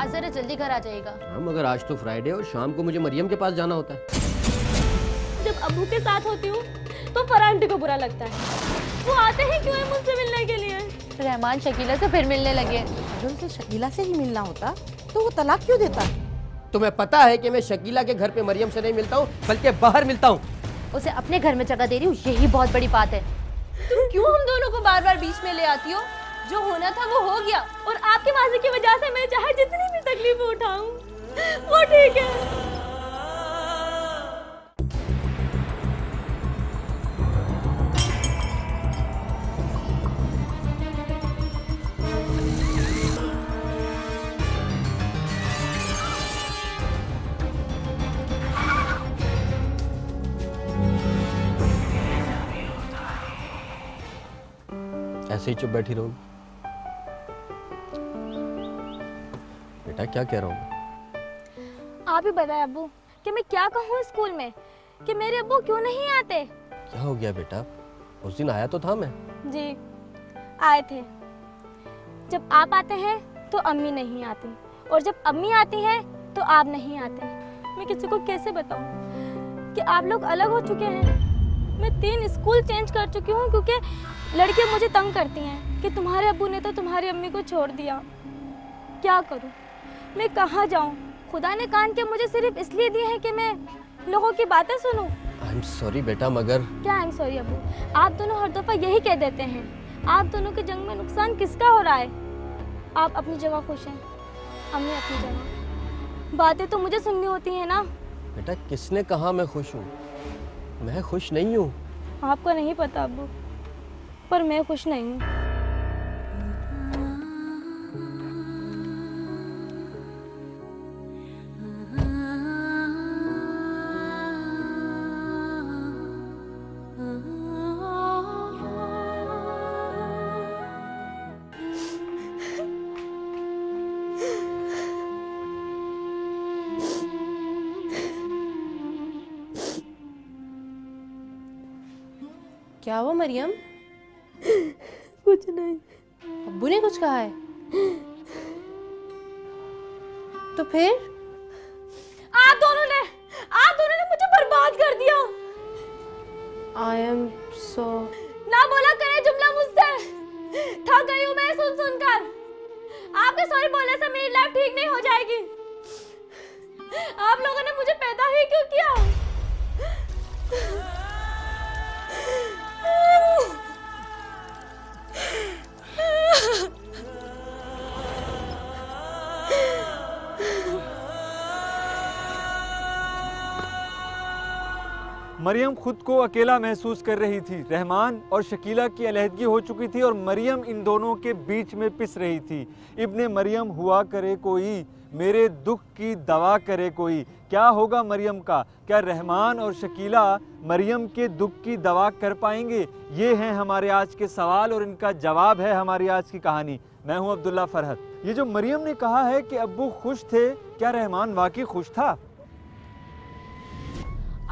आज जरा जल्दी घर आ जाएगा। हाँ मगर आज तो फ्राइडे और शाम को मुझे मरियम के पास जाना होता है। जब अब्बू के साथ होती हूँ तो फरहान आंटी को बुरा लगता है। वो आते हैं क्यों है मुझसे मिलने के लिए? रहमान शकीला से फिर मिलने लगे। अगर उसे शकीला से ही मिलना होता तो वो तलाक क्यों देता? तुम्हें पता है कि मैं शकीला के घर पे मरियम से नहीं मिलता हूँ बल्कि बाहर मिलता हूँ। उसे अपने घर में जगह दे रही हूँ, यही बहुत बड़ी बात है। तुम क्यों हम दोनों को बार बार बीच में ले आती हो? जो होना था वो हो गया और आपके माजी की वजह से मैं चाहे जितनी भी तकलीफ उठाऊं वो ठीक है। ऐसे ही चुप बैठी रहूं? बेटा क्या कह रहा हूँ? आप ही बताएं अब्बू कि मैं क्या कहूँ स्कूल में कि मेरे अब्बू क्यों नहीं आते? क्या हो गया बेटा? उस दिन आया तो था मैं। जी आए थे। जब आप आते हैं तो अम्मी नहीं आती और जब अम्मी आती हैं तो आप नहीं आते। मैं किसी को कैसे बताऊं कि आप लोग अलग हो चुके हैं? मैं 3 स्कूल चेंज कर चुकी हूँ क्योंकि लड़कियां मुझे तंग करती हैं कि तुम्हारे अब्बू ने तो तुम्हारी अम्मी को छोड़ दिया। क्या करूँ? मैं कहाँ जाऊँ? खुदा ने कान के मुझे सिर्फ इसलिए दिए हैं कि मैं लोगों की बातें सुनूं। आई एम सॉरी बेटा मगर। क्या आई एम सॉरी अब्बू? आप दोनों हर दफा यही कह देते हैं। आप दोनों के जंग में नुकसान किसका हो रहा है? आप अपनी जगह खुश हैं, अम्मी अपनी जगह। बातें तो मुझे सुननी होती है ना। बेटा किसने कहा मैं खुश हूँ? मैं खुश नहीं हूँ। आपको नहीं पता अब्बू, पर मैं खुश नहीं हूँ। क्या हुआ मरियम? कुछ नहीं। अब्बू ने कुछ कहा है? तो फिर? आप दोनों ने मुझे बर्बाद कर दिया। I am so. ना बोला करे जुमला मुझसे। थक गई हूँ मैं सुनकर। आपके सॉरी बोलने से मेरी लाइफ ठीक नहीं हो जाएगी। आप लोगों ने मुझे पैदा ही क्यों किया? मरियम खुद को अकेला महसूस कर रही थी। रहमान और शकीला की अलहदगी हो चुकी थी और मरियम इन दोनों के बीच में पिस रही थी। इब्ने मरियम हुआ करे कोई, मेरे दुख की दवा करे कोई। क्या होगा मरियम का? क्या रहमान और शकीला मरियम के दुख की दवा कर पाएंगे? ये हैं हमारे आज के सवाल और इनका जवाब है हमारी आज की कहानी। मैं हूं अब्दुल्ला फरहत। ये जो मरियम ने कहा है कि अब्बू खुश थे, क्या रहमान वाकई खुश था?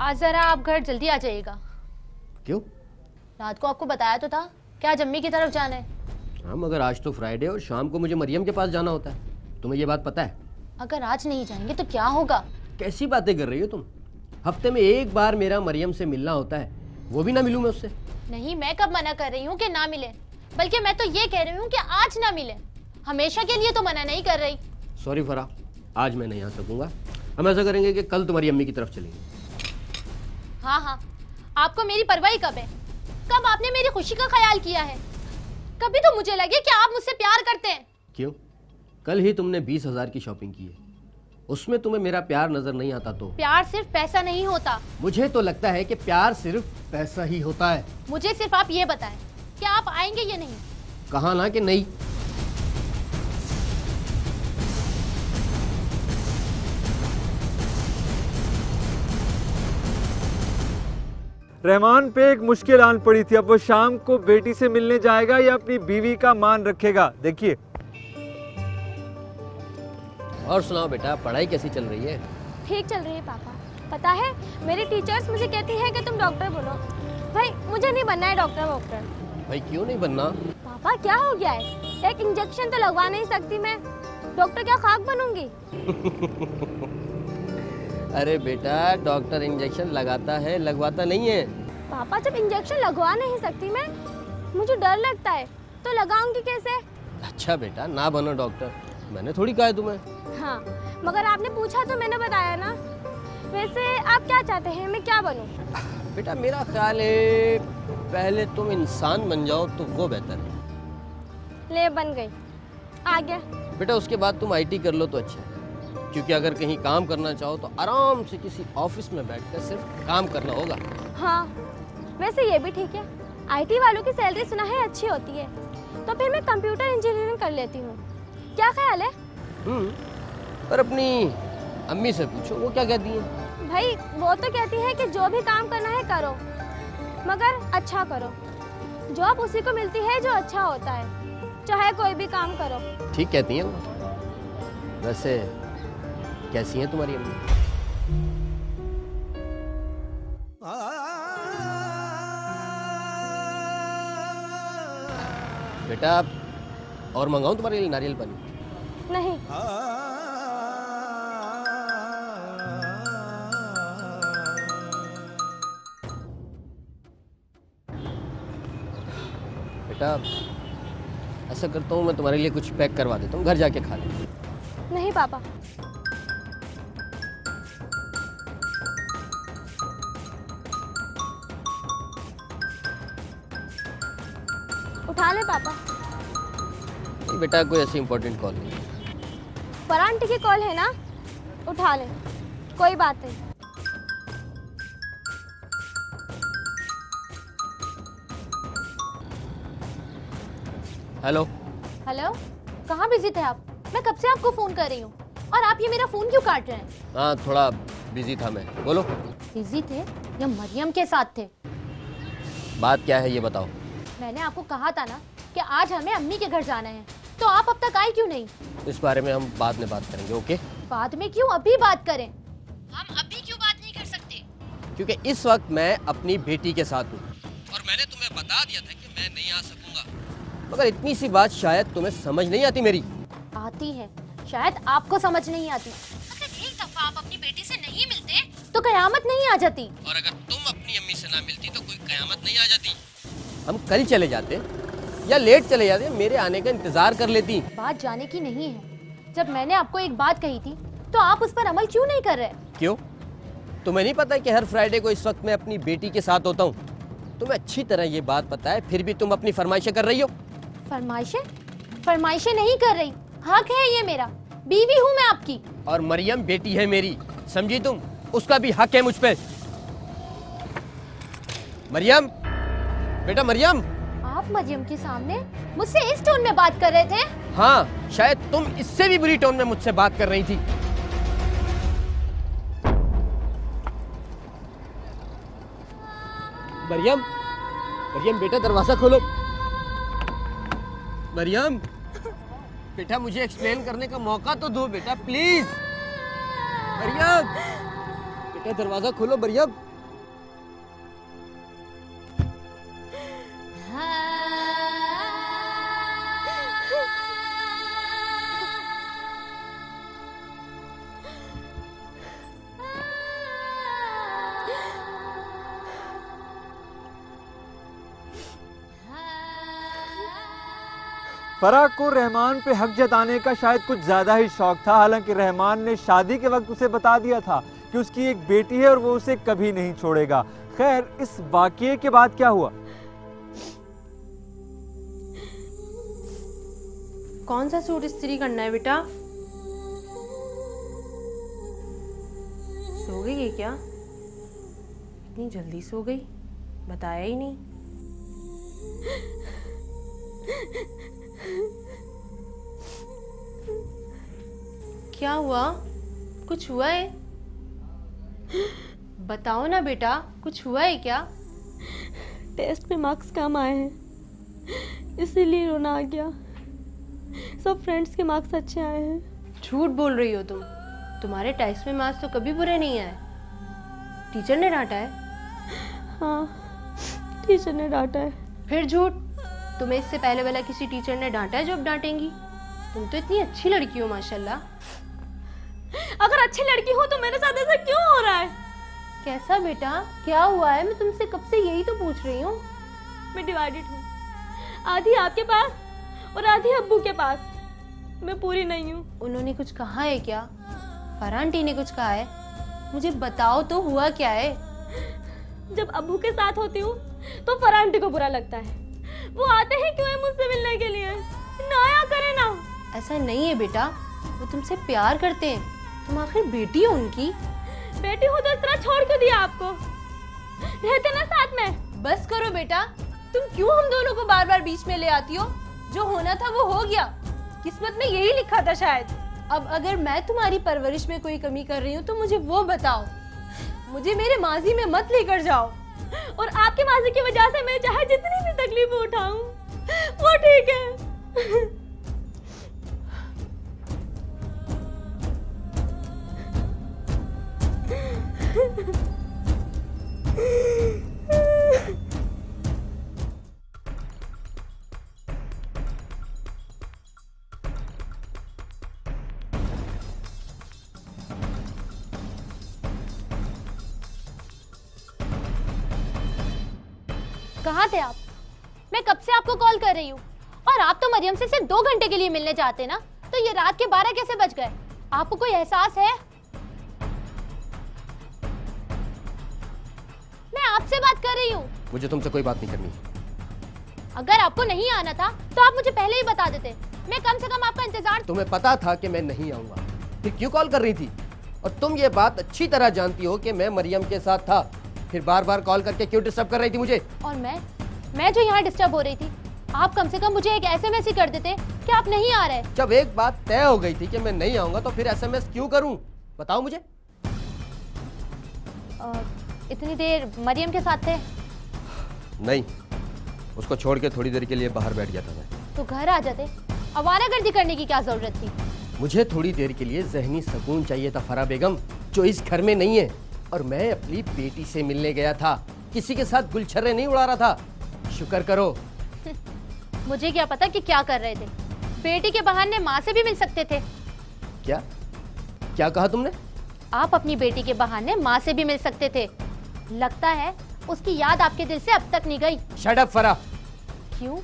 आज जरा आप घर जल्दी आ जाइएगा। क्यों? रात को आपको बताया तो था कि आज अम्मी की तरफ जाना है। हाँ मगर आज तो फ्राइडे और शाम को मुझे मरियम के पास जाना होता है। तुम्हें ये बात पता है? अगर आज नहीं जाएंगे तो क्या होगा? कैसी बातें कर रही हो तुम? हफ्ते में एक बार मेरा मरियम से मिलना होता है, वो भी ना मिलूं मैं उससे? नहीं, मैं कब मना कर रही हूँ कि ना मिले, बल्कि मैं तो ये कह रही हूँ कि आज ना मिले। हमेशा के लिए तो मना नहीं कर रही। सॉरी फरा, आज मैं नहीं आ सकूंगा। हम ऐसा करेंगे कि कल तुम्हारी अम्मी की तरफ चलेंगे। हाँ, आपको मेरी परवाह कब है? कब आपने मेरी खुशी का ख्याल किया है? कभी तो मुझे लगे कि आप मुझसे प्यार करते हैं। क्यों? कल ही तुमने 20,000 की शॉपिंग की है, उसमें तुम्हें मेरा प्यार नजर नहीं आता तो? प्यार सिर्फ पैसा नहीं होता। मुझे तो लगता है कि प्यार सिर्फ पैसा ही होता है। मुझे सिर्फ आप ये बताएं कि आप आएंगे या नहीं? कहा ना कि नहीं। रहमान पे एक मुश्किल आन पड़ी थी। अब वो शाम को बेटी से मिलने जाएगा या अपनी बीवी का मान रखेगा? देखिए। और सुनाओ बेटा, पढ़ाई कैसी चल रही है? ठीक चल रही है पापा। पता है मेरी टीचर्स मुझे कहती हैं कि तुम डॉक्टर बनो। भाई मुझे नहीं बनना है डॉक्टर। भाई क्यों नहीं बनना? पापा क्या हो गया है? एक इंजेक्शन तो लगवा नहीं सकती मैं, डॉक्टर क्या खाक बनूंगी? अरे बेटा, डॉक्टर इंजेक्शन लगाता है, लगवाता नहीं है। पापा जब इंजेक्शन लगवा नहीं सकती मैं, मुझे डर लगता है, तो लगाऊंगी कैसे? अच्छा बेटा, ना बनो डॉक्टर, मैंने थोड़ी कहा है तुम्हें। हाँ, मगर आपने पूछा तो मैंने बताया ना। वैसे आप क्या चाहते हैं, मैं क्या बनूं? बेटा मेरा ख्याल है पहले तुम इंसान बन जाओ तो वो बेहतर है। ले बन गई, आ गया। बेटा उसके बाद तुम आईटी कर लो तो अच्छा है, क्योंकि अगर कहीं काम करना चाहो तो आराम से किसी ऑफिस में बैठकर सिर्फ काम करना होगा। हाँ, वैसे ये भी ठीक है। आईटी वालों की सैलरी सुना है अच्छी होती है, तो फिर मैं कंप्यूटर इंजीनियरिंग कर लेती हूँ। क्या ख्याल है? पर अपनी अम्मी से पूछो, वो क्या कहती हैं? भाई वो तो कहती है कि जो भी काम करना है करो, मगर अच्छा करो। जॉब उसी को मिलती है जो अच्छा होता है, चाहे कोई भी काम करो। ठीक कहती हैं वो। वैसे कैसी हैं तुम्हारी अम्मी? बेटा और मंगाऊं तुम्हारे लिए नारियल पानी? नहीं। बेटा ऐसा करता हूँ, मैं तुम्हारे लिए कुछ पैक करवा देता हूँ, घर जाके खा ले। नहीं पापा। उठा ले पापा। नहीं बेटा, कोई ऐसी इंपॉर्टेंट कॉल नहीं। परांठी की कॉल है ना, उठा ले, कोई बात नहीं। हेलो। हेलो, कहाँ बिजी थे आप? मैं कब से आपको फोन कर रही हूँ, और आप ये मेरा फोन क्यों काट रहे हैं? हाँ थोड़ा बिजी था मैं, बोलो। बिजी थे या मरियम के साथ थे? बात क्या है ये बताओ। मैंने आपको कहा था ना कि आज हमें अम्मी के घर जाना है, तो आप अब तक आए क्यों नहीं? इस बारे में हम बाद में बात करेंगे, ओके? बाद में क्यों, अभी बात करें। हम अभी क्यों बात नहीं कर सकते? क्योंकि इस वक्त मैं अपनी बेटी के साथ हूँ, और मैंने तुम्हें बता दिया था कि मैं नहीं आ सकूंगा। मगर इतनी सी बात शायद तुम्हें समझ नहीं आती मेरी। आती है, शायद आपको समझ नहीं आती। अगर एक दफा आप अपनी बेटी से नहीं मिलते तो कयामत नहीं आ जाती। और अगर तुम अपनी अम्मी से ना मिलती तो कोई कयामत नहीं आ जाती। हम कल चले जाते या लेट चले जाते, मेरे आने का इंतजार कर लेती। बात जाने की नहीं है। जब मैंने आपको एक बात कही थी तो आप उस पर अमल क्यों नहीं कर रहे? क्यों? तुम्हें नहीं पता कि हर फ्राइडे को इस वक्त मैं अपनी बेटी के साथ होता हूँ? तुम्हें अच्छी तरह ये बात पता है, फिर भी तुम अपनी फरमाइशें कर रही हो। फरमाइशें? फरमाइशें नहीं कर रही, हक है ये मेरा, बीवी हूँ मैं आपकी। और मरियम बेटी है मेरी, समझी तुम? उसका भी हक है मुझ पे। मरियम, बेटा मरियम। आप मरियम के सामने मुझसे इस टोन में बात कर रहे थे? हाँ, शायद तुम इससे भी बुरी टोन में मुझसे बात कर रही थी। मरियम, मरियम बेटा दरवाजा खोलो। मरियम बेटा, मुझे एक्सप्लेन करने का मौका तो दो बेटा, प्लीज। मरियम बेटा दरवाजा खोलो। मरियम फराह को रहमान पे हक जताने का शायद कुछ ज़्यादा ही शौक था। हालांकि रहमान ने शादी के वक्त उसे बता दिया था कि उसकी एक बेटी है और वो उसे कभी नहीं छोड़ेगा। खैर, इस वाकये के बाद क्या हुआ? कौन सा सूट इस्त्री करना है बेटा? सो गई है क्या? इतनी जल्दी सो गई, बताया ही नहीं। क्या हुआ? कुछ हुआ है? बताओ ना बेटा, कुछ हुआ है क्या? टेस्ट में मार्क्स कम आए हैं, इसीलिए रोना आ गया। सब फ्रेंड्स के मार्क्स अच्छे आए हैं। झूठ बोल रही हो तुम। तुम्हारे टेस्ट में मार्क्स तो कभी बुरे नहीं आए। टीचर ने डांटा है? हाँ, टीचर ने डांटा है। फिर झूठ। तुम्हें इससे पहले वाला किसी टीचर ने डांटा है जो अब डांटेंगी? तुम तो इतनी अच्छी लड़की हो माशाल्लाह। अगर अच्छी लड़की हो तो मेरे साथ ऐसा क्यों हो रहा है? कैसा बेटा, क्या हुआ है? मैं तुमसे कब से यही तो पूछ रही हूँ। मैं डिवाइडेड हूँ, आधी आपके पास और आधी अब्बू के पास। मैं पूरी नहीं हूँ। उन्होंने कुछ कहा है क्या? फरहान आंटी ने कुछ कहा है? मुझे बताओ तो, हुआ क्या है? जब अब्बू के साथ होती हूँ तो फरहान आंटी को बुरा लगता है। वो आते हैं क्यों है मुझसे मिलने के लिए? ना आया करे ना। ऐसा नहीं है बेटा, वो तुमसे प्यार करते हैं। तुम आखिर बेटी हो उनकी। बेटी हो तो इस तरह छोड़ क्यों दिया आपको? रहते ना साथ में। बस करो बेटा, तुम क्यों हम दोनों को बार बार बीच में ले आती हो? जो होना था वो हो गया, किस्मत में यही लिखा था शायद। अब अगर मैं तुम्हारी परवरिश में कोई कमी कर रही हूँ तो मुझे वो बताओ, मुझे मेरे माजी में मत लेकर जाओ। और आपके माजी की वजह से मैं चाहे जितनी भी तकलीफ उठाऊं वो ठीक है। कहाँ थे आप? मैं कब से आपको कॉल कर रही हूँ और आप तो मरियम से सिर्फ 2 घंटे के लिए मिलने जाते ना, तो ये रात के 12 कैसे बज गए? आपको कोई एहसास है? मैं आपसे बात कर रही हूँ। मुझे तुमसे कोई बात नहीं करनी। अगर आपको नहीं आना था तो आप मुझे पहले ही बता देते, मैं कम से कम आपका इंतजार। तुम्हें पता था कि मैं नहीं आऊंगा, फिर क्यों कॉल कर रही थी? और तुम ये बात अच्छी तरह जानती हो कि मैं मरियम के साथ था, फिर बार बार कॉल करके क्यों डिस्टर्ब कर रही थी मुझे? और मैं जो यहाँ डिस्टर्ब हो रही थी, आप कम से कम मुझे एक SMS ही कर देते कि आप नहीं आ रहे। जब एक बात तय हो गई थी कि मैं नहीं आऊंगा तो फिर SMS क्यों करूं? बताओ मुझे। इतनी देर मरियम के साथ थे? नहीं, उसको छोड़ के थोड़ी देर के लिए बाहर बैठ गया था मैं। तो घर आ जाते, आवारागर्दी करने की क्या जरूरत थी? मुझे थोड़ी देर के लिए जहनी सुकून चाहिए था फरा बेगम, जो इस घर में नहीं है। और मैं अपनी बेटी से मिलने गया था, किसी के साथ गुलछर्रे नहीं उड़ा रहा था। शुक्र करो। मुझे क्या पता कि क्या कर रहे थे। बेटी के बहाने माँ से भी मिल सकते थे। क्या क्या कहा तुमने? आप अपनी बेटी के बहाने माँ से भी मिल सकते थे। लगता है उसकी याद आपके दिल से अब तक नहीं गई। शट अप फरा। क्यों?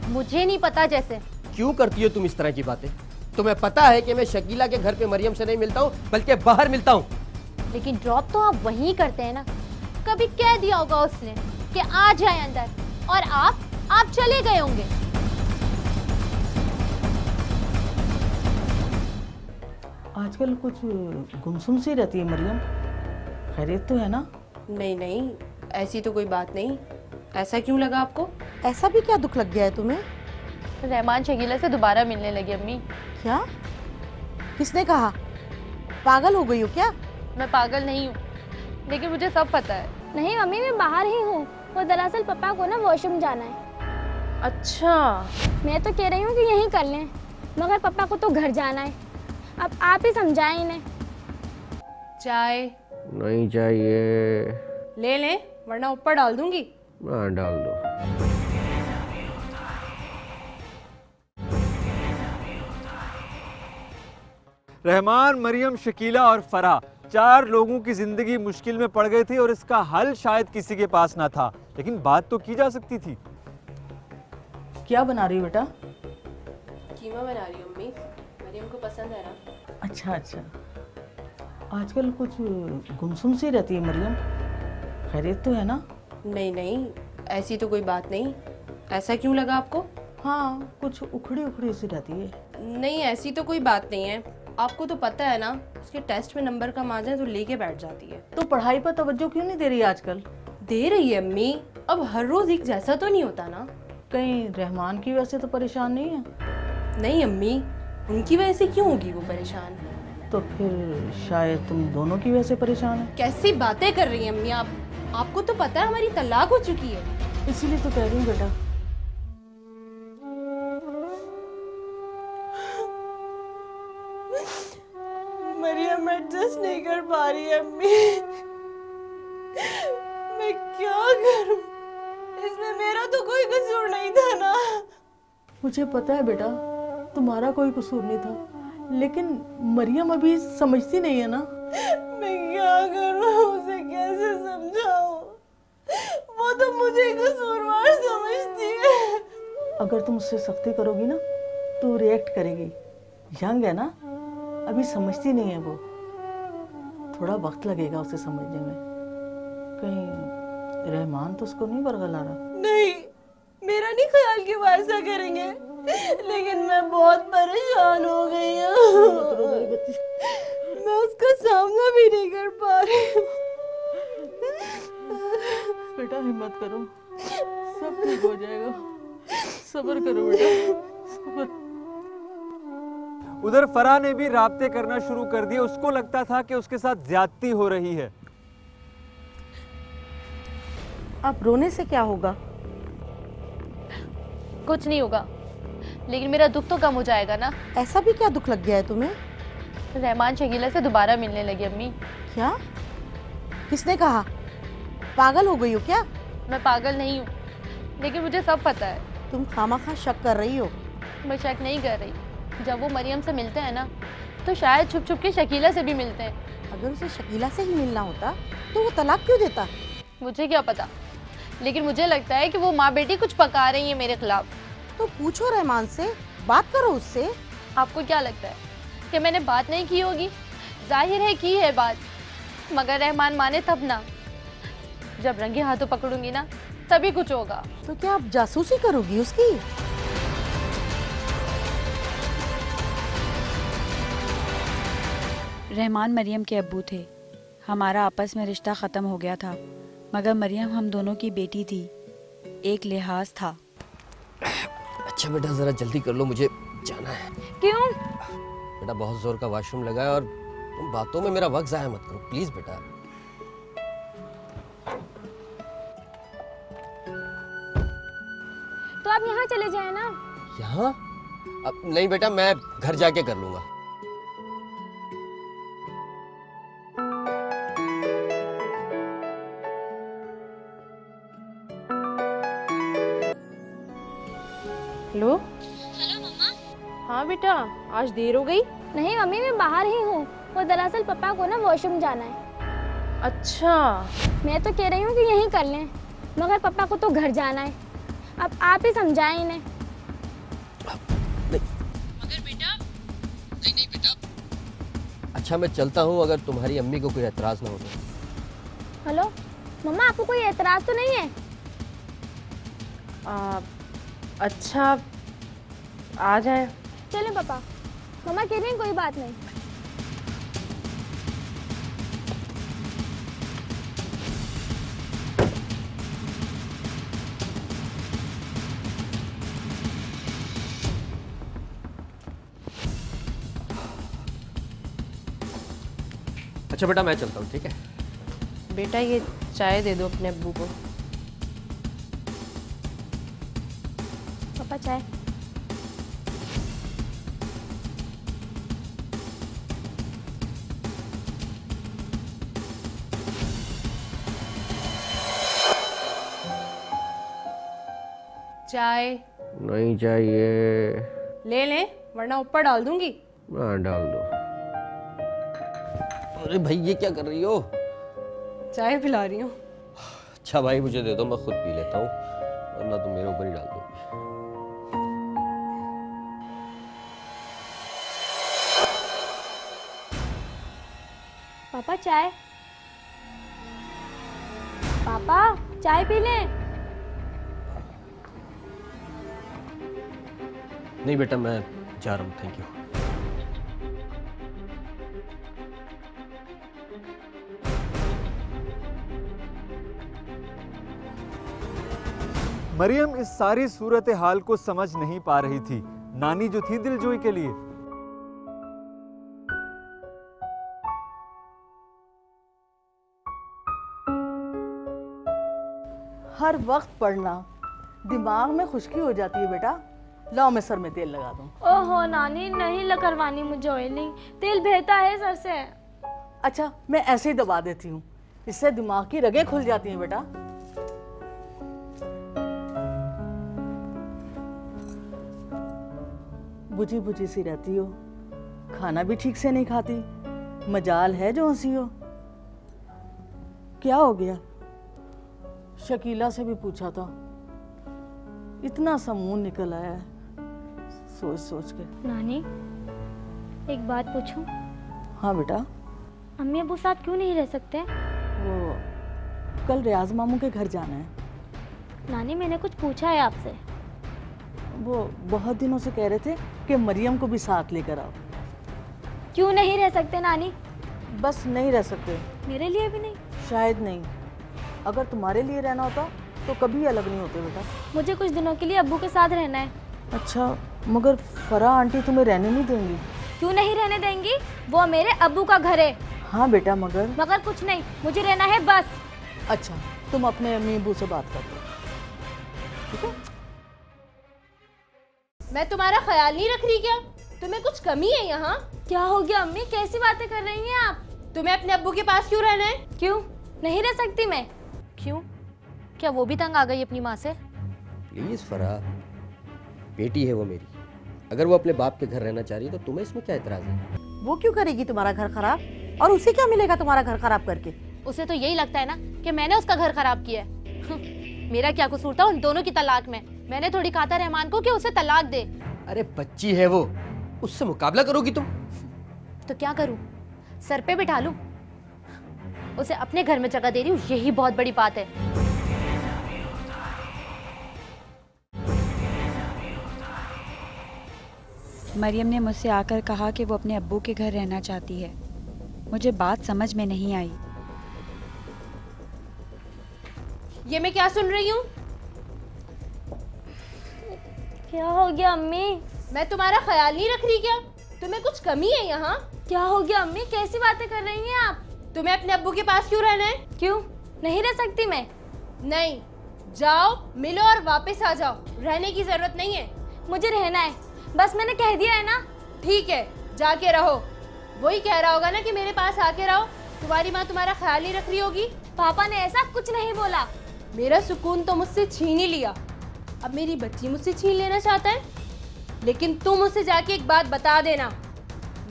मुझे नहीं पता जैसे। क्यों करती हो तुम इस तरह की बातें? तुम्हें पता है कि मैं शकीला के घर पे मरियम से नहीं मिलता हूँ, बल्कि बाहर मिलता हूँ। लेकिन ड्रॉप तो आप वहीं करते हैं ना। कभी कह दिया होगा उसने कि आ जाए अंदर, और आप चले गए होंगे। आजकल कुछ गुमसुम सी रहती है मरियम, खैरियत तो है ना? नहीं नहीं, ऐसी तो कोई बात नहीं। ऐसा क्यों लगा आपको? ऐसा भी क्या दुख लग गया है तुम्हें? रहमान शकीला से दोबारा मिलने लगे अम्मी। क्या? किसने कहा? पागल हो गई हो क्या? मैं पागल नहीं हूँ, लेकिन मुझे सब पता है। नहीं मम्मी, मैं बाहर ही हूँ। वो दरअसल पापा को ना वॉशरूम जाना है। अच्छा, मैं तो कह रही हूँ कि यहीं कर लें, मगर पापा को तो घर जाना है। अब आप ही समझाएं इन्हें। चाय नहीं चाहिए। ले लें, वरना ऊपर डाल दूंगी। हाँ, डाल दो। रहमान, मरियम, शकीला और फरा, 4 लोगों की जिंदगी मुश्किल में पड़ गई थी और इसका हल शायद किसी के पास ना था, लेकिन बात तो की जा सकती थी। क्या बना रही हो बेटा? कीमा बना रही हूँ अम्मी, मरियम को पसंद है ना। अच्छा अच्छा। आजकल कुछ गुमसुम सी रहती है मरियम, खैरियत तो है ना? नहीं नहीं, ऐसी तो कोई बात नहीं। ऐसा क्यों लगा आपको? हाँ, कुछ उखड़ी उखड़ी सी रहती है। नहीं, ऐसी तो कोई बात नहीं है। आपको तो पता है ना, उसके टेस्ट में नंबर कम आ जाए तो लेके बैठ जाती है। तो पढ़ाई पर तवज्जो क्यों नहीं दे रही आजकल? दे रही है अम्मी, अब हर रोज एक जैसा तो नहीं होता ना। कहीं रहमान की वजह से तो परेशान नहीं है? नहीं अम्मी, उनकी वजह से क्यों होगी वो परेशान? तो फिर शायद तुम दोनों की वजह से परेशान है। कैसी बातें कर रही हैं अम्मी आप? आपको तो पता है हमारी तलाक हो चुकी है। इसीलिए तो कह रही हूँ बेटा। मरियम एडजस्ट नहीं कर पा रही है अम्मी। मैं क्या करूं? इसमें मेरा तो कोई कसूर नहीं था ना। मुझे पता है बेटा, तुम्हारा कोई कसूर नहीं था, लेकिन मरियम अभी समझती नहीं है ना। मैं क्या करूं, उसे कैसे समझाऊं? वो तो मुझे कसूरवार समझती है। अगर तुम उससे सख्ती करोगी ना तो रिएक्ट करेगी। यंग है ना, अभी समझती नहीं है वो, थोड़ा वक्त लगेगा उसे समझने में। कहीं रहमान तो उसको नहीं बरगला रहा? नहीं, मेरा नहीं ख्याल कि वो ऐसा करेंगे, लेकिन मैं बहुत परेशान हो गई हूँ। मैं उसका सामना भी नहीं कर पा रही हूँ। बेटा हिम्मत करो, सब ठीक हो जाएगा, सब्र करो बेटा, सब्र। उधर फराह ने भी राब्ते करना शुरू कर दिए। उसको लगता था कि उसके साथ ज्यादती हो रही है। अब रोने से क्या होगा? कुछ नहीं होगा, लेकिन मेरा दुख तो कम हो जाएगा ना। ऐसा भी क्या दुख लग गया है तुम्हें? रहमान शकीला से दोबारा मिलने लगी अम्मी। क्या? किसने कहा? पागल हो गई हो क्या? मैं पागल नहीं हूँ, लेकिन मुझे सब पता है। तुम खामखा शक कर रही हो। मैं शक नहीं कर रही। जब वो मरियम से मिलते हैं ना, तो शायद छुप छुप के शकीला से भी मिलते हैं। अगर उसे शकीला से ही मिलना होता तो वो तलाक क्यों देता? मुझे क्या पता, लेकिन मुझे लगता है कि वो माँ बेटी कुछ पका रही है मेरे खिलाफ। तो पूछो रहमान से, बात करो उससे। आपको क्या लगता है कि मैंने बात नहीं की होगी? जाहिर है की है बात, मगर रहमान माने तब ना। जब रंगे हाथों पकड़ूंगी ना, तभी कुछ होगा। तो क्या आप जासूसी करोगी उसकी? रहमान मरियम के अब्बू थे। हमारा आपस में रिश्ता ख़त्म हो गया था, मगर मरियम हम दोनों की बेटी थी, एक लिहाज था। अच्छा बेटा जरा जल्दी कर लो, मुझे जाना है। क्यों? बेटा बहुत जोर का वॉशरूम लगा है और तुम बातों में मेरा वक्त जाया मत करो प्लीज बेटा। तो आप यहाँ चले जाए ना। यहाँ? अब नहीं बेटा, मैं घर जाके कर लूंगा। हेलो। हेलो मम्मा। हाँ बेटा, आज देर हो गई। नहीं मम्मी, मैं बाहर ही हूँ। वो दरअसल पापा को ना वॉशरूम जाना है। अच्छा। मैं तो कह रही हूँ कि यहीं कर लें, मगर पापा को तो घर जाना है। अब आप ही समझाएं इन्हें। मगर बेटा। नहीं बेटा। अच्छा मैं चलता हूँ, अगर तुम्हारी अम्मी को कोई एतराज ना हो तो। हेलो मम्मा, आपको कोई एतराज तो नहीं है? अच्छा, आ जाए। चलें पापा। मम्मा कह रही हैं कोई बात नहीं। अच्छा बेटा मैं चलता हूँ, ठीक है? बेटा ये चाय दे दो अपने अब्बू को। पापा चाय। चाय नहीं चाहिए। ले लें, वरना ऊपर डाल दूंगी। हाँ डाल दो। अरे भाई ये क्या कर रही हो? चाय पिला रही हूँ। अच्छा भाई मुझे दे दो, मैं खुद पी लेता हूँ, वरना तुम मेरे ऊपर ही डाल दो। पापा चाय। पापा चाय पी लें। नहीं बेटा मैं जा रहा हूँ, थैंक यू। मरियम इस सारी सूरत हाल को समझ नहीं पा रही थी। नानी जो थी दिलजोई के लिए, हर वक्त पढ़ना, दिमाग में खुश्की हो जाती है बेटा। लाओ मैं सर में तेल लगा दूं। ओहो नानी, नहीं करवानी मुझे ऑयलिंग, तेल बहता है सर से। अच्छा मैं ऐसे ही दबा देती हूँ, इससे दिमाग की रगें खुल जाती हैं बेटा। बुझी बुझी सी रहती हो, खाना भी ठीक से नहीं खाती, मजाल है जो हंसी हो। क्या हो गया? शकीला से भी पूछा था, इतना सा मुंह निकल आया है सोच सोच के। नानी, एक बात पूछूं? हाँ बेटा। अम्मी अबू साथ क्यों नहीं रह सकते? वो कल रियाज मामू के घर जाना है। नानी, मैंने कुछ पूछा है आपसे। वो बहुत दिनों से कह रहे थे कि मरियम को भी साथ लेकर आओ। क्यों नहीं रह सकते नानी? बस नहीं रह सकते। मेरे लिए भी नहीं? शायद नहीं। अगर तुम्हारे लिए रहना होता तो कभी अलग नहीं होते बेटा। मुझे कुछ दिनों के लिए अब्बू के साथ रहना है। अच्छा, मगर फरा आंटी तुम्हें रहने नहीं देंगी? क्यों नहीं रहने देंगी? वो मेरे अब्बू का घर है। हाँ बेटा, मगर कुछ नहीं, मुझे रहना है बस। अच्छा, तुम अपने अम्मी अब्बू से बात कर लो, ठीक है? मैं तुम्हारा ख्याल नहीं रख रही क्या? तुम्हें कुछ कमी है यहाँ? क्या हो गया अम्मी, कैसी बातें कर रही हैं आप? तुम्हें अपने अब्बू के पास क्यों रहना है? क्यों नहीं रह सकती मैं? क्यों? क्या वो भी तंग आ गई अपनी माँ से? प्लीज फरा, बेटी है वो मेरी। अगर वो अपने बाप के घर रहना चाह रही है तो तुम्हें इसमें क्या एतराज है? वो क्यों करेगी तुम्हारा घर खराब? और उसे क्या मिलेगा तुम्हारा घर खराब करके? उसे तो यही लगता है ना कि मैंने उसका घर खराब किया है। मेरा क्या कसूर था उन दोनों की तलाक में? मैंने थोड़ी कहा था रहमान को कि उसे तलाक दे। अरे बच्ची है वो, उससे मुकाबला करोगी तुम? तो क्या करूं? सर पे बिठा लूं? उसे अपने घर में जगह दे रही हूँ, यही बहुत बड़ी बात है। मरियम ने मुझसे आकर कहा कि वो अपने अब्बू के घर रहना चाहती है। मुझे बात समझ में नहीं आई। ये मैं क्या सुन रही हूँ? क्या हो गया अम्मी? मैं तुम्हारा ख्याल नहीं रख रही क्या? तुम्हें कुछ कमी है यहाँ? क्या हो गया अम्मी, कैसी बातें कर रही हैं आप? तुम्हें अपने अब्बू के पास क्यों रहना है? क्यों नहीं रह सकती मैं? नहीं, जाओ मिलो और वापस आ जाओ। रहने की जरूरत नहीं है। मुझे रहना है, बस मैंने कह दिया है ना। ठीक है, जाके रहो। वही कह रहा होगा ना कि मेरे पास आके रहो। तुम्हारी माँ तुम्हारा ख्याल नहीं रख रही होगी। पापा ने ऐसा कुछ नहीं बोला। मेरा सुकून तो मुझसे छीन ही लिया, अब मेरी बच्ची मुझसे छीन लेना चाहता है। लेकिन तुम उसे जाके एक बात बता देना,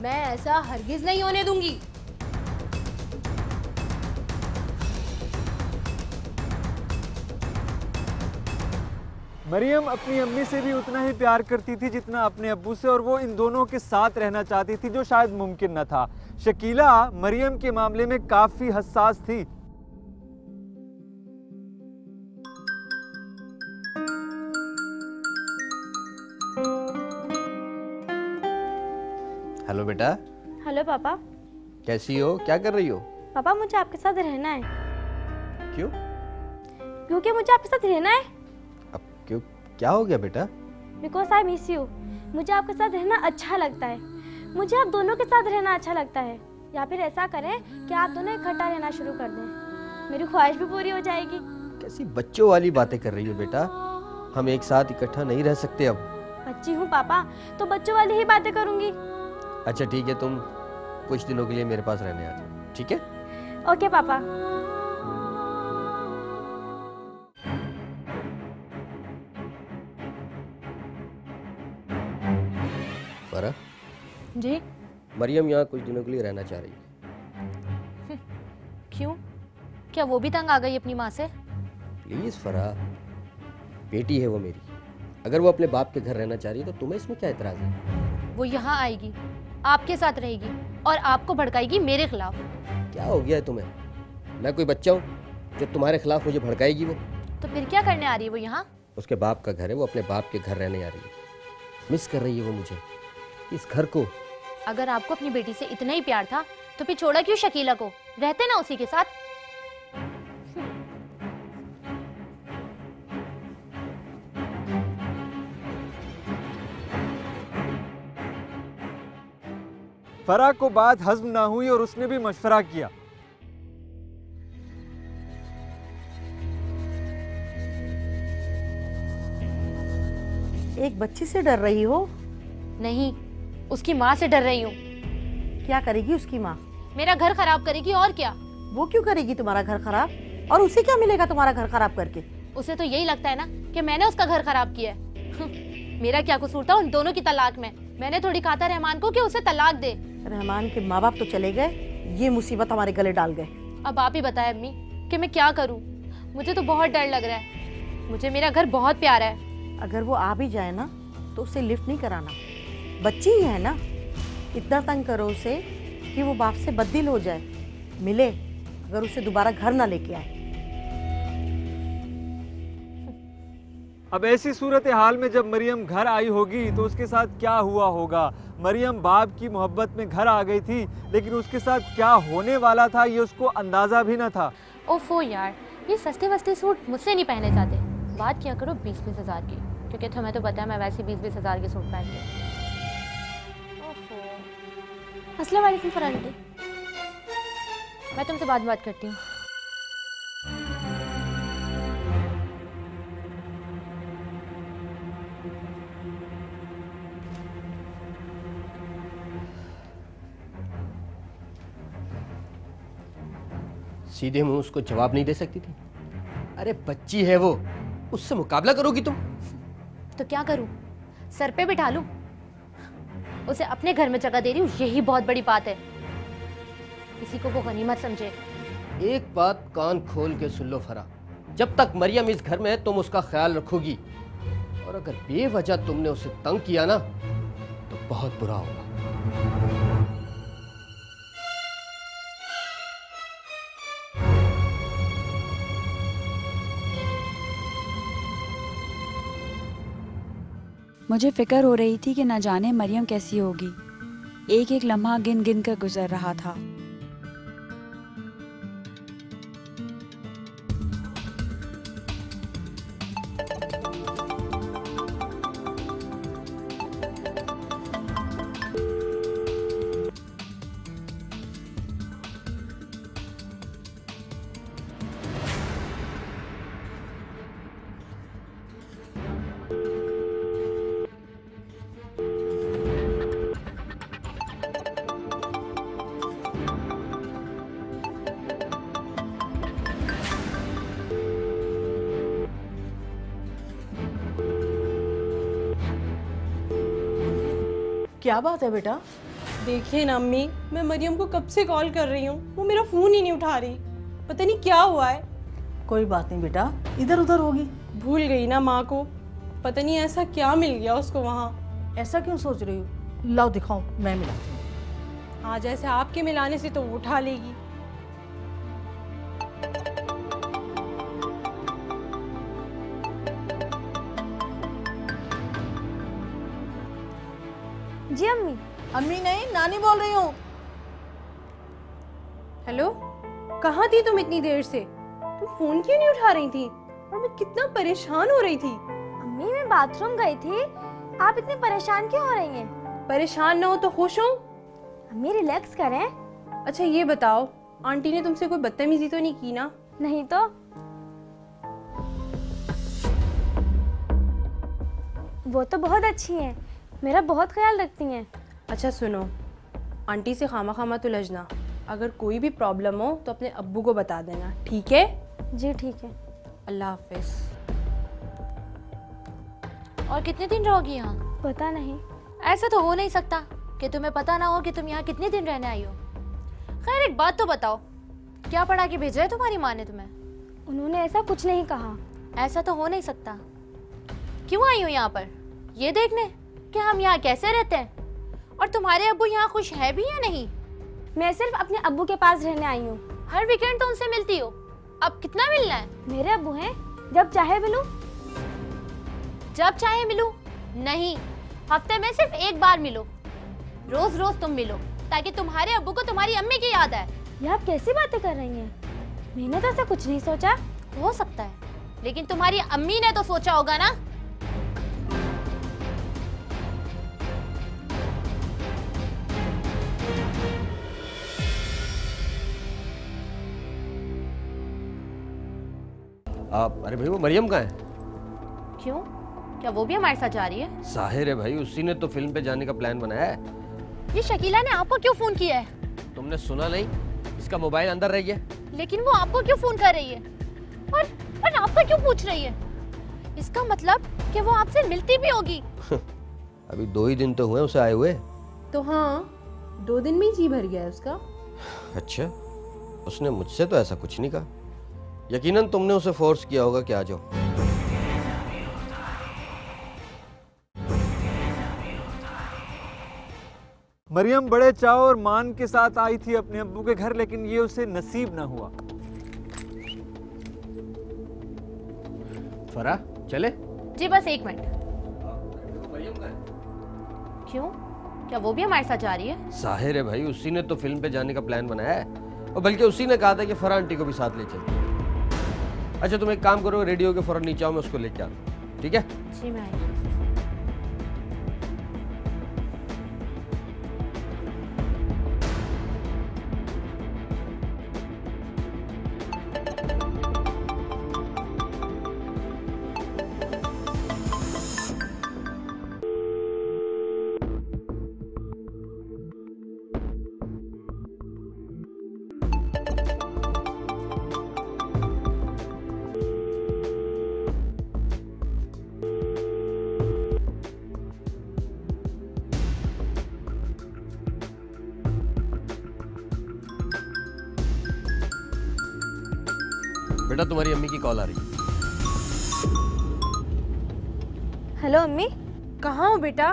मैं ऐसा हरगिज नहीं होने दूंगी। मरियम अपनी अम्मी से भी उतना ही प्यार करती थी जितना अपने अब्बू से, और वो इन दोनों के साथ रहना चाहती थी, जो शायद मुमकिन न था। शकीला मरियम के मामले में काफी हसास थी। हेलो बेटा। हेलो पापा। कैसी हो? क्या कर रही हो? पापा, मुझे आपके साथ रहना है। क्यों? क्योंकि मुझे आपके साथ रहना है। अब क्यों, क्या हो गया बेटा? Because I miss you. मुझे आपके साथ रहना अच्छा लगता है। मुझे आप दोनों के साथ रहना अच्छा लगता है। या फिर ऐसा करें कि आप दोनों इकट्ठा रहना शुरू कर दें, मेरी ख्वाहिश भी पूरी हो जाएगी। कैसी बच्चों वाली बातें कर रही हो बेटा? हम एक साथ इकट्ठा नहीं रह सकते अब। बच्ची हूँ पापा, तो बच्चों वाली ही बातें करूंगी। अच्छा ठीक है, तुम कुछ दिनों के लिए मेरे पास रहने आ जाओ, ठीक है? ओके पापा। फरा जी? मरियम यहाँ कुछ दिनों के लिए रहना चाह रही है। क्यों? क्या वो भी तंग आ गई अपनी माँ से? प्लीज फरा, बेटी है वो मेरी। अगर वो अपने बाप के घर रहना चाह रही है तो तुम्हें इसमें क्या एतराज है? वो यहाँ आएगी, आपके साथ रहेगी और आपको भड़काएगी मेरे खिलाफ। क्या हो गया है तुम्हें? मैं कोई बच्चा हूँ जो तुम्हारे खिलाफ मुझे भड़काएगी? वो तो फिर क्या करने आ रही है वो यहाँ? उसके बाप का घर है, वो अपने बाप के घर रहने आ रही है। मिस कर रही है वो मुझे, इस घर को। अगर आपको अपनी बेटी से इतना ही प्यार था तो फिर छोड़ा क्यों शकीला को? रहते ना उसी के साथ। फरा को बात हजम ना हुई और उसने भी मशवरा किया। एक बच्ची से डर रही हो? नहीं, उसकी माँ से डर रही हूँ। क्या करेगी उसकी माँ? मेरा घर खराब करेगी और क्या। वो क्यों करेगी तुम्हारा घर खराब? और उसे क्या मिलेगा तुम्हारा घर खराब करके? उसे तो यही लगता है ना कि मैंने उसका घर खराब किया है। मेरा क्या कसूर था उन दोनों की तलाक में? मैंने थोड़ी कहा था रहमान को कि उसे तलाक दे। रहमान के माँ बाप तो चले गए, ये मुसीबत हमारे गले डाल गए। अब आप ही बताएं अम्मी कि मैं क्या करूं। मुझे तो बहुत डर लग रहा है। मुझे मेरा घर बहुत प्यारा है। अगर वो आ भी जाए ना तो उसे लिफ्ट नहीं कराना, बच्ची ही है ना। इतना तंग करो उसे कि वो बाप से बददिल हो जाए, मिले अगर उसे दोबारा घर ना लेके आए। अब ऐसी सूरत हाल में जब मरियम घर आई होगी तो उसके साथ क्या हुआ होगा। मरियम बाप की मोहब्बत में घर आ गई थी, लेकिन उसके साथ क्या होने वाला था ये उसको अंदाजा भी न था। ओफो यार, ये सस्ते वस्ते सूट मुझसे नहीं पहने जाते। बात क्या करो 20-20 हज़ार की, क्योंकि तुम्हें तो पता है मैं वैसे 20-20 हज़ार के सूट पहनती हूँ। अस्सलाम वालेकुम फरहान आंटी। मैं तुमसे बात करती हूँ। सीधे मुंह उसको जवाब नहीं दे सकती थी? अरे बच्ची है वो, उससे मुकाबला करोगी तुम? तो क्या करूं? सर पे बिठा लूं? उसे अपने घर में जगह दे रही हूँ, यही बहुत बड़ी बात है। किसी को वो गनीमत समझे। एक बात कान खोल के सुन लो फरा, जब तक मरियम इस घर में है तुम उसका ख्याल रखोगी, और अगर बेवजह तुमने उसे तंग किया ना तो बहुत बुरा होगा। मुझे फिक्र हो रही थी कि न जाने मरियम कैसी होगी। एक एक लम्हा गिन गिन कर गुजर रहा था। क्या बात है बेटा? देखिए ना अम्मी, मैं मरियम को कब से कॉल कर रही हूँ, वो मेरा फोन ही नहीं उठा रही। पता नहीं क्या हुआ है। कोई बात नहीं बेटा, इधर उधर होगी। भूल गई ना माँ को, पता नहीं ऐसा क्या मिल गया उसको वहाँ। ऐसा क्यों सोच रही हो? लाओ दिखाओ, मैं मिलाती हूँ। हाँ, जैसे आपके मिलाने से तो वो उठा लेगी। जी अम्मी। अम्मी नहीं, नानी बोल रही हूँ। हेलो, कहाँ थी तुम इतनी देर से? तुम फोन क्यों नहीं उठा रही थी? और मैं कितना परेशान हो रही थी। अम्मी मैं बाथरूम गई थी, आप इतनी परेशान क्यों हो रही हैं? परेशान ना हो तो खुश हो। अम्मी रिलैक्स करें। अच्छा ये बताओ, आंटी ने तुमसे कोई बदतमीजी तो नहीं की ना? नहीं तो। वो तो बहुत अच्छी हैं, मेरा बहुत ख्याल रखती हैं। अच्छा सुनो, आंटी से खामा खामा तो लजना। अगर कोई भी प्रॉब्लम हो तो अपने अब्बू को बता देना, ठीक है? जी ठीक है। अल्लाह हाफिज। और कितने दिन रहोगी यहाँ? पता नहीं। ऐसा तो हो नहीं सकता कि तुम्हें पता ना हो कि तुम यहाँ कितने दिन रहने आई हो। खैर एक बात तो बताओ, क्या पढ़ा के भेजा है तुम्हारी माँ ने तुम्हें? उन्होंने ऐसा कुछ नहीं कहा। ऐसा तो हो नहीं सकता। क्यों आई हो यहाँ पर? ये देखने कि हम यहाँ कैसे रहते हैं। और तुम्हारे अब्बू यहाँ खुश है भी या नहीं? मैं सिर्फ अपने अब्बू के पास रहने आई हूँ। हर वीकेंड तो उनसे मिलती हो, अब कितना मिलना है? मेरे अब्बू हैं, जब चाहे मिलूं। जब चाहे मिलूं? नहीं, हफ्ते में सिर्फ एक बार मिलो। रोज रोज तुम मिलो ताकि तुम्हारे अब्बू को तुम्हारी अम्मी की याद आए। ये आप कैसी बातें कर रही हैं? मैंने तो ऐसा कुछ नहीं सोचा। हो सकता है, लेकिन तुम्हारी अम्मी ने तो सोचा होगा ना। अरे भाई वो मरियम कहाँ है? क्यों, क्या वो भी हमारे साथ जा रही है? जाहिर है भाई, उसी ने तो फिल्म पे जाने का प्लान बनाया है। ये शकीला ने आपको क्यों फोन किया है? तुमने सुना नहीं? इसका मोबाइल अंदर रह गया। लेकिन वो आपको क्यों फोन कर रही है? और आपका क्यों पूछ रही है? इसका मतलब कि वो आपसे मिलती भी होगी। अभी 2 ही दिन तो हुए उसे आए हुए। तो हाँ, 2 दिन में ही जी भर गया है उसका। अच्छा, उसने मुझसे तो ऐसा कुछ नहीं कहा। यकीनन तुमने उसे फोर्स किया होगा कि आ जाओ। मरियम बड़े चाव और मान के साथ आई थी अपने अब्बू के घर, लेकिन ये उसे नसीब ना हुआ। फरा चले? जी बस 1 मिनट। क्यों, क्या वो भी हमारे साथ जा रही है? जाहिर है भाई, उसी ने तो फिल्म पे जाने का प्लान बनाया है, और बल्कि उसी ने कहा था कि फरा आंटी को भी साथ ले चल। अच्छा तुम एक काम करो, रेडियो के फौरन नीचे आओ, मैं उसको लेके आता हूं, ठीक है? जी मैं आई। बेटा तुम्हारी अम्मी की कॉल आ रही है। हेलो अम्मी। कहाँ हो बेटा?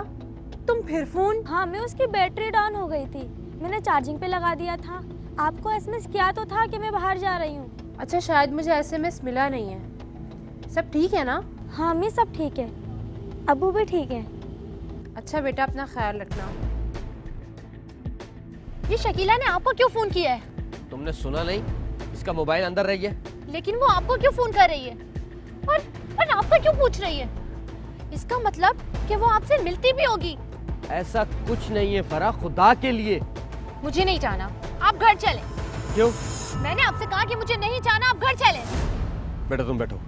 तुम फिर फोन? हाँ, मैं उसकी बैटरी डाउन हो गई थी, मैंने चार्जिंग पे लगा दिया था। आपको एसएमएस किया तो था कि मैं बाहर जा रही हूँ। अच्छा, शायद मुझे एसएमएस मिला नहीं है। सब ठीक है ना? हाँ अम्मी, सब ठीक है, अब्बू भी ठीक है। अच्छा बेटा, अपना ख्याल रखना। ये शकीला ने आपको क्यों फोन किया है? तुमने सुना नहीं? इसका मोबाइल अंदर रह गया। लेकिन वो आपको क्यों फोन कर रही है और आपको क्यों पूछ रही है? इसका मतलब कि वो आपसे मिलती भी होगी। ऐसा कुछ नहीं है फरा, खुदा के लिए। मुझे नहीं जाना, आप घर चले। क्यों? मैंने आपसे कहा कि मुझे नहीं जाना, आप घर चले। बेटा तुम बैठो।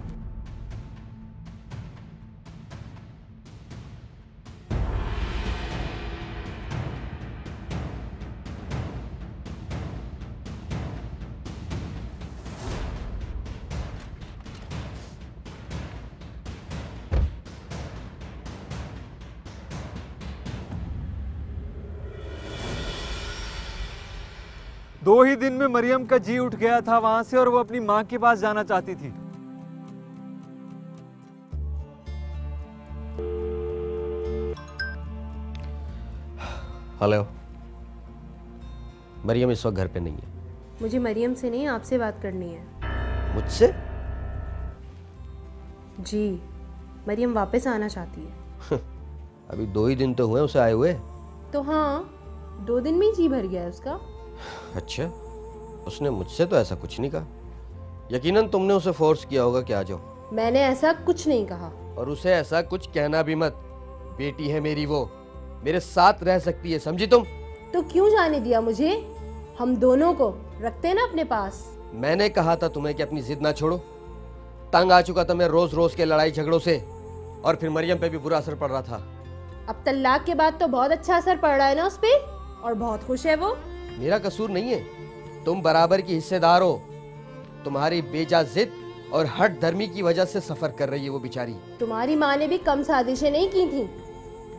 दो ही दिन में मरियम का जी उठ गया था वहां से, और वो अपनी मां के पास जाना चाहती थी। हेलो, मरियम इस वक्त घर पे नहीं है। मुझे मरियम से नहीं, आपसे बात करनी है। मुझसे? जी, मरियम वापस आना चाहती है। अभी 2 ही दिन तो हुए उसे आए हुए। तो हाँ, 2 दिन में ही जी भर गया है उसका। अच्छा, उसने मुझसे तो ऐसा कुछ नहीं कहा। यकीनन तुमने उसे फोर्स किया होगा कि आ जाओ। मैंने ऐसा कुछ नहीं कहा। और उसे ऐसा कुछ कहना भी मत। बेटी है मेरी, वो मेरे साथ रह सकती है, समझी तुम? तो क्यों जाने दिया मुझे? हम दोनों को रखते ना अपने पास। मैंने कहा था तुम्हें कि अपनी जिद ना छोड़ो। तंग आ चुका था मैं रोज रोज के लड़ाई झगड़ों से, और फिर मरियम पे भी बुरा असर पड़ रहा था। अब तलाक के बाद तो बहुत अच्छा असर पड़ रहा है ना उस पे, और बहुत खुश है वो। मेरा कसूर नहीं है, तुम बराबर की हिस्सेदार हो। तुम्हारी बेजा जिद और हट धर्मी की वजह से सफर कर रही है वो बेचारी। तुम्हारी माँ ने भी कम साजिशें नहीं की थी,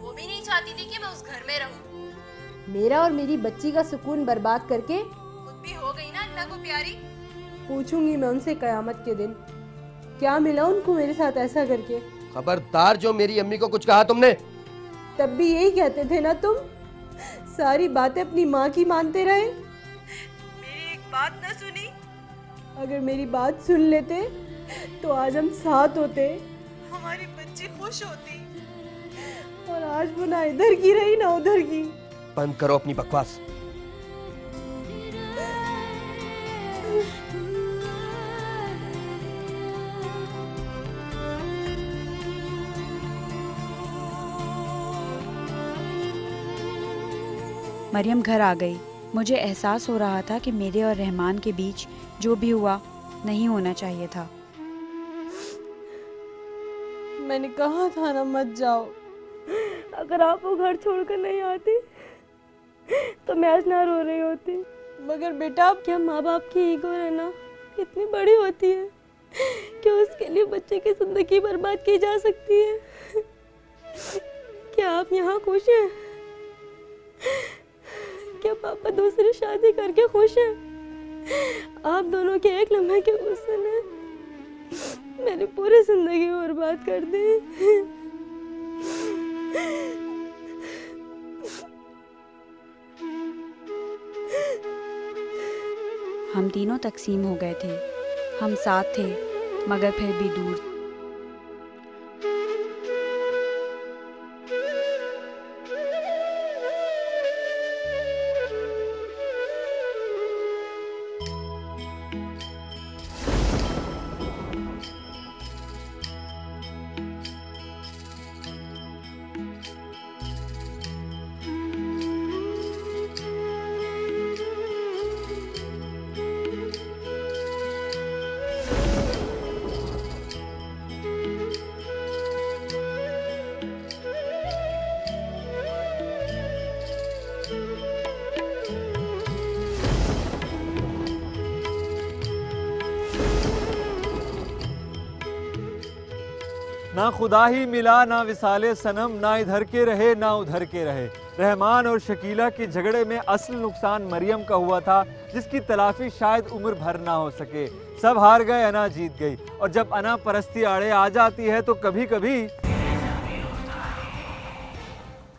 वो भी नहीं चाहती थी कि मैं उस घर में रहूं। मेरा और मेरी बच्ची का सुकून बर्बाद करके खुद भी हो गई ना अल्लाह को प्यारी। पूछूंगी मैं उनसे कयामत के दिन, क्या मिला उनको मेरे साथ ऐसा करके। खबरदार, जो मेरी अम्मी को कुछ कहा तुमने। तब भी यही कहते थे ना तुम, सारी बातें अपनी माँ की मानते रहे, मेरी एक बात न सुनी। अगर मेरी बात सुन लेते तो आज हम साथ होते, हमारी बच्ची खुश होती, और आज वो ना इधर की रही ना उधर की। बंद करो अपनी बकवास। मरियम घर आ गई। मुझे एहसास हो रहा था कि मेरे और रहमान के बीच जो भी हुआ नहीं होना चाहिए था। मैंने कहा था ना मत जाओ। अगर आप वो घर छोड़कर नहीं आती तो मैं आज ना रो रही होती। मगर बेटा, क्या माँ बाप की ईगो है ना इतनी बड़ी होती है कि उसके लिए बच्चे की जिंदगी बर्बाद की जा सकती है? क्या आप यहाँ खुश हैं? क्या पापा दूसरी शादी करके खुश हैं? आप दोनों के एक लम्हे के गुस्से ने मेरी पूरी जिंदगी बर्बाद कर दी। हम तीनों तकसीम हो गए थे। हम साथ थे मगर फिर भी दूर। ना खुदा ही मिला ना विसाले सनम, ना इधर के रहे ना उधर के रहे। रहमान और शकीला के झगड़े में असल नुकसान मरियम का हुआ था, जिसकी तलाफी शायद उम्र भर ना हो सके। सब हार गए, अना जीत गई। और जब अना परस्ती आड़े आ जाती है तो कभी कभी